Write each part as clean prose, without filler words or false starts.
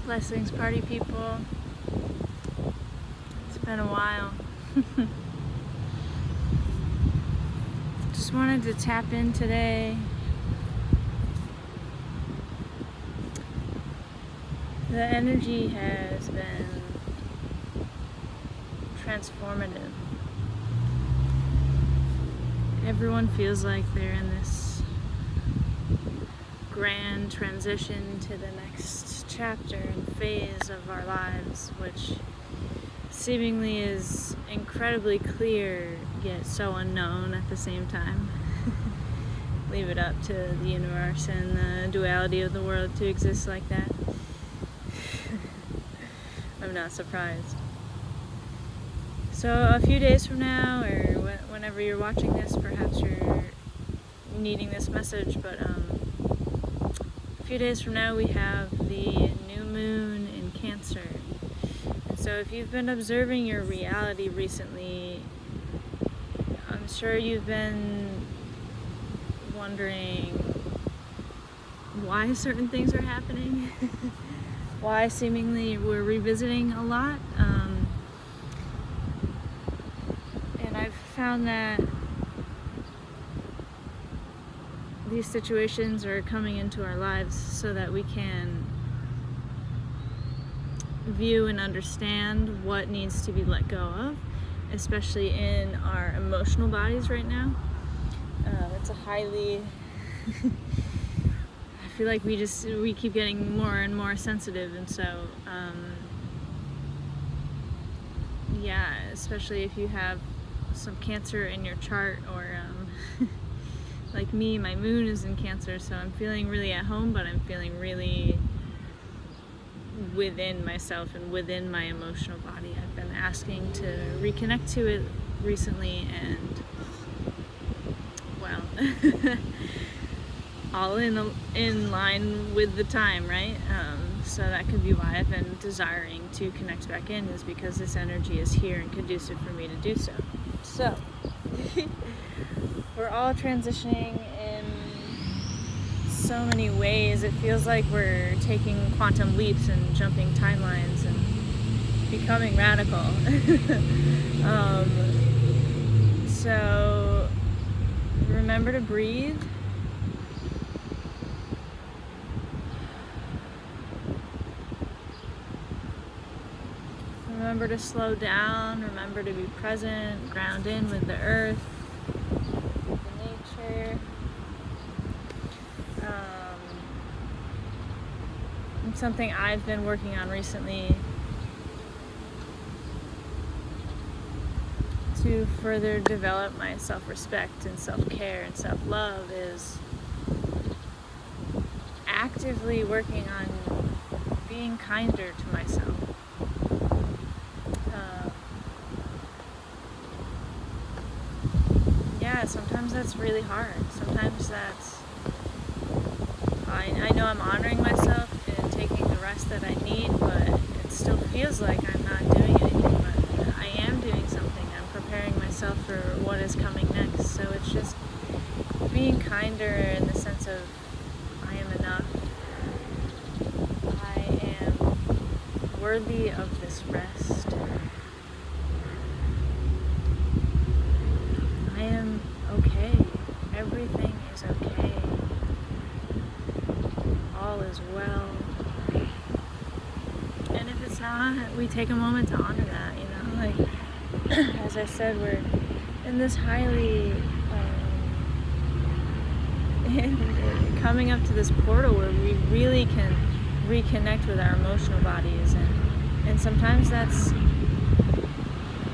Blessings, party people. It's been a while. Just wanted to tap in today. The energy has been transformative. Everyone feels like they're in this grand transition to the next chapter and phase of our lives, which seemingly is incredibly clear yet so unknown at the same time. Leave it up to the universe and the duality of the world to exist like that. I'm not surprised. So a few days from now, or whenever you're watching this, perhaps you're needing this message, but a few days from now we have the new moon in Cancer. And so if you've been observing your reality recently, I'm sure you've been wondering why certain things are happening, why seemingly we're revisiting a lot. And I've found that these situations are coming into our lives so that we can view and understand what needs to be let go of, especially in our emotional bodies right now. It's a highly I feel like we keep getting more and more sensitive, and so especially if you have some Cancer in your chart, or like me, my moon is in Cancer, so I'm feeling really at home, but I'm feeling really within myself and within my emotional body. I've been asking to reconnect to it recently, and well, all in line with the time, right? So that could be why I've been desiring to connect back in, is because this energy is here and conducive for me to do so. So we're all transitioning in so many ways. It feels like we're taking quantum leaps and jumping timelines and becoming radical. So remember to breathe. Remember to slow down. Remember to be present, ground in with the earth, with the nature. And something I've been working on recently to further develop my self-respect and self-care and self-love is actively working on being kinder to myself. Sometimes that's really hard. Sometimes that's I know I'm honoring myself and taking the rest that I need, but it still feels like I'm not doing anything. But I am doing something. I'm preparing myself for what is coming next. So it's just being kinder in the sense of I am enough. I am worthy of this rest. I am okay. Everything is okay. All is well. And if it's not, we take a moment to honor that, like as I said, we're in this highly coming up to this portal where we really can reconnect with our emotional bodies, and sometimes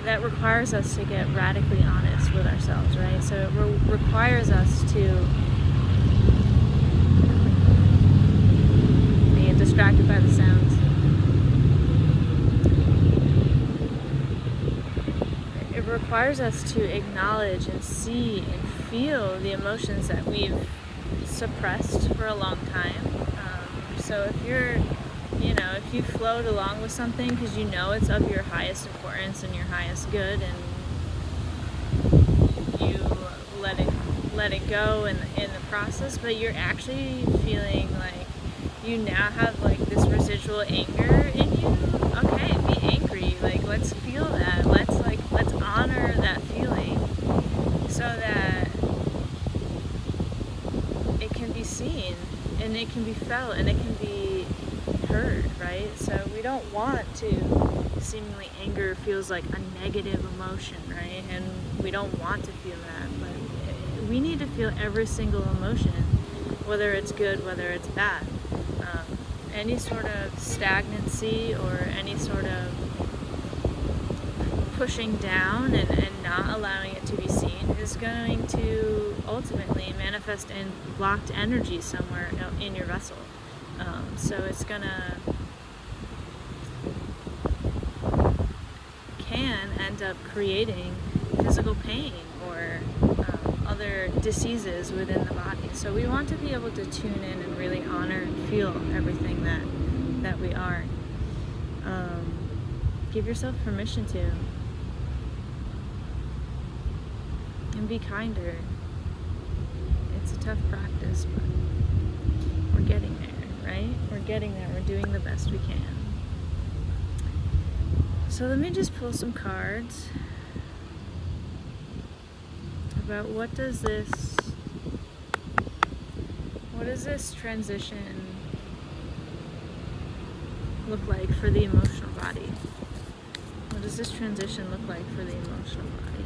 that requires us to get radically honest with ourselves, right? So it requires us to get distracted by the sounds. It requires us to acknowledge and see and feel the emotions that we've suppressed for a long time. So if you float along with something because you know it's of your highest importance and your highest good, and you let it go in the process, but you're actually feeling like you now have like this residual actual anger in you, okay, be angry. Like, let's feel that. Let's honor that feeling so that it can be seen and it can be felt and it can be heard, right? So we don't want to, seemingly anger feels like a negative emotion, right? And we don't want to feel that, but we need to feel every single emotion, whether it's good, whether it's bad. Any sort of stagnancy or any sort of pushing down and not allowing it to be seen is going to ultimately manifest in blocked energy somewhere in your vessel. So it's can end up creating physical pain or other diseases within the body. So we want to be able to tune in and really honor and feel everything that we are. Give yourself permission to. And be kinder. It's a tough practice, but we're getting there, right? We're getting there. We're doing the best we can. So let me just pull some cards about what does this transition look like for the emotional body? What does this transition look like for the emotional body?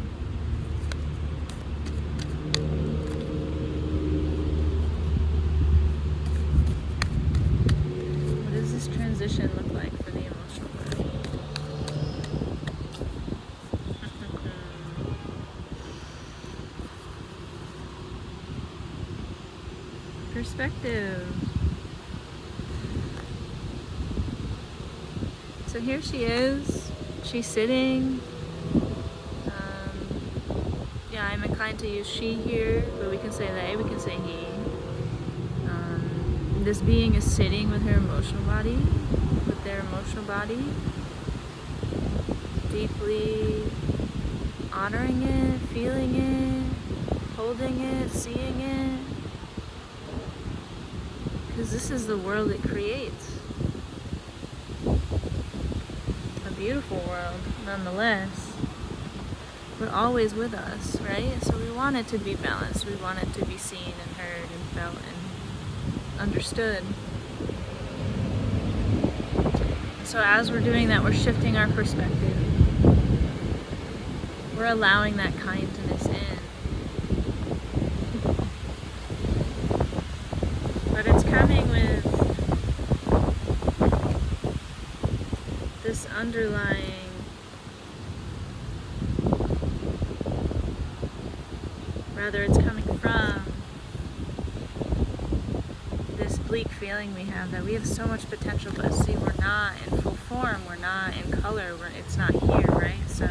What does this transition look like for the emotional body? Perspective. So here she is. She's sitting. Yeah, I'm inclined to use she here, but we can say they, we can say he. This being is sitting with her emotional body, with their emotional body, deeply honoring it, feeling it, holding it, seeing it. Because this is the world it creates. A beautiful world, nonetheless, but always with us, right? So we want it to be balanced. We want it to be seen and heard and felt and understood. So as we're doing that, we're shifting our perspective. We're allowing that kindness in. But it's coming with this underlying it's coming from this bleak feeling we have that we have so much potential, but see, we're not in full form, we're not in color, it's not here, right? So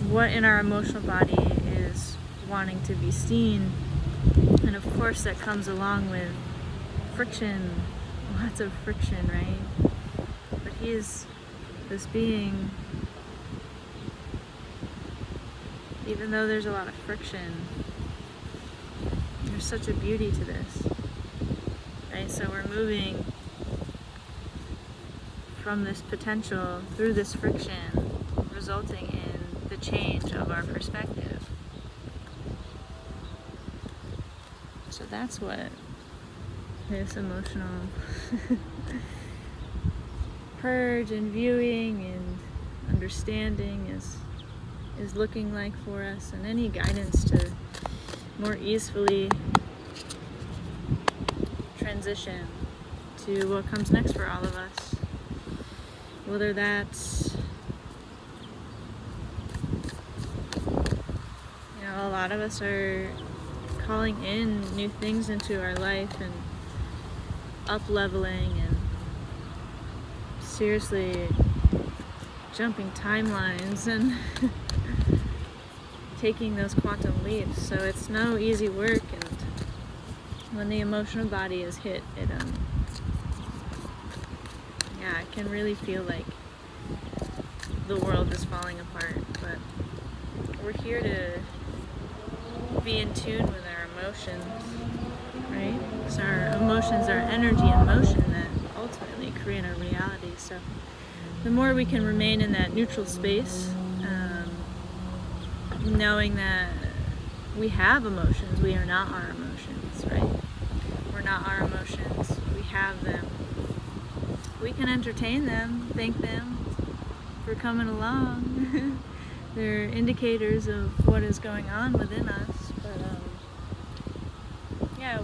what in our emotional body is wanting to be seen, and of course that comes along with friction, lots of friction, right? But he's this being, even though there's a lot of friction, there's such a beauty to this, right? So we're moving from this potential through this friction, resulting in the change of our perspective. So that's what this emotional purge and viewing and understanding is looking like for us, and any guidance to more easefully transition to what comes next for all of us. Whether that's, a lot of us are calling in new things into our life and up-leveling and seriously jumping timelines and taking those quantum leaps. So it's no easy work, and when the emotional body is hit, it can really feel like the world is falling apart. But we're here to be in tune with our emotions, right? So our emotions are energy in motion that ultimately free in our reality. So the more we can remain in that neutral space, knowing that we have emotions, we are not our emotions, right? We're not our emotions, we have them. We can entertain them, thank them for coming along. They're indicators of what is going on within us, but yeah,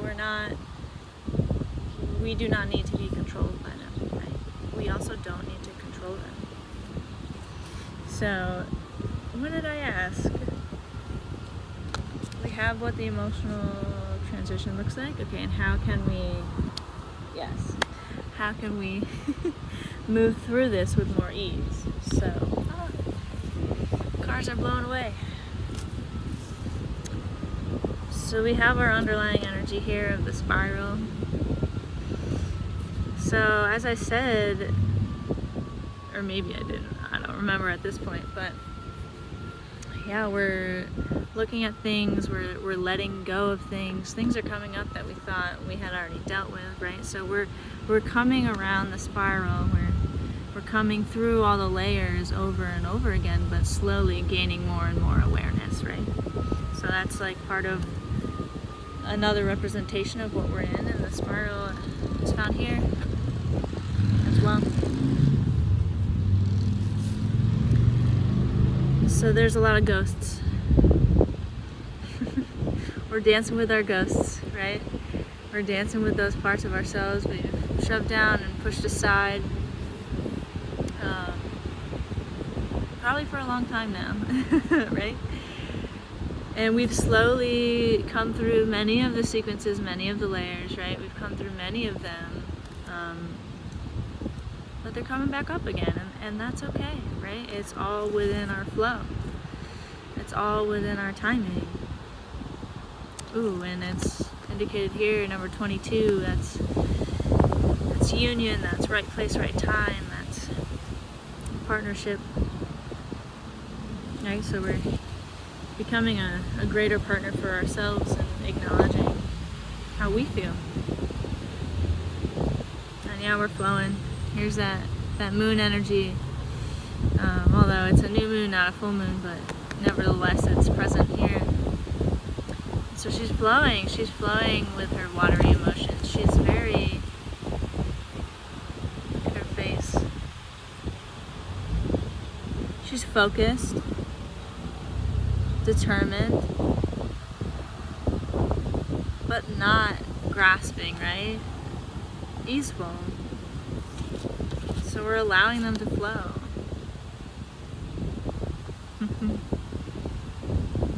we do not need to be controlled by them, right? We also don't need to control them. So, what did I ask? We have what the emotional transition looks like. Okay, and how can we move through this with more ease? So, cars are blown away. So we have our underlying energy here of the spiral. So as I said, or maybe I didn't, I don't remember at this point, but yeah, we're looking at things, we're letting go of things. Things are coming up that we thought we had already dealt with, right? So we're coming around the spiral, we're coming through all the layers over and over again, but slowly gaining more and more awareness, right? So that's like part of another representation of what we're in, and the spiral is found here as well. So there's a lot of ghosts. We're dancing with our ghosts, right? We're dancing with those parts of ourselves we've shoved down and pushed aside. Probably for a long time now, right? And we've slowly come through many of the sequences, many of the layers, right? We've come through many of them, but they're coming back up again, and that's okay, right? It's all within our flow. It's all within our timing. Ooh, and it's indicated here, number 22, that's union, that's right place, right time, that's partnership. Right, so we're becoming a greater partner for ourselves and acknowledging how we feel. And yeah, we're flowing. Here's that moon energy. Although it's a new moon, not a full moon, but nevertheless it's present here. So she's flowing with her watery emotions. She's very, look at her face. She's focused, determined, but not grasping, right? Easeful. So we're allowing them to flow.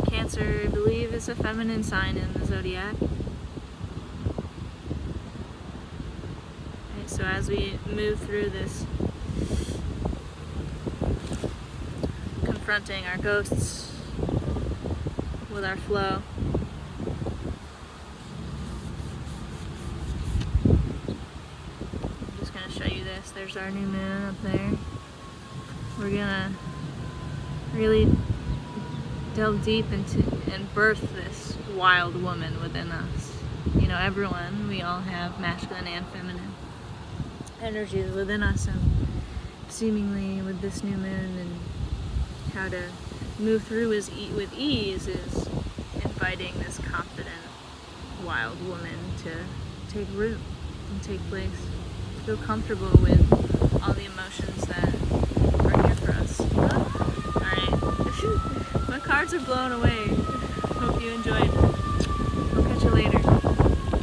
Cancer, I believe, is a feminine sign in the zodiac. Okay, so as we move through this, confronting our ghosts with our flow, I'm just going to show you this. There's our new moon up there. We're going to really delve deep into and birth this wild woman within us. You know, everyone, we all have masculine and feminine energies within us, and seemingly with this new moon and how to move through with ease is inviting this confident wild woman to take root and take place. Feel comfortable with all the emotions that are here for us. Alright. My cards are blown away.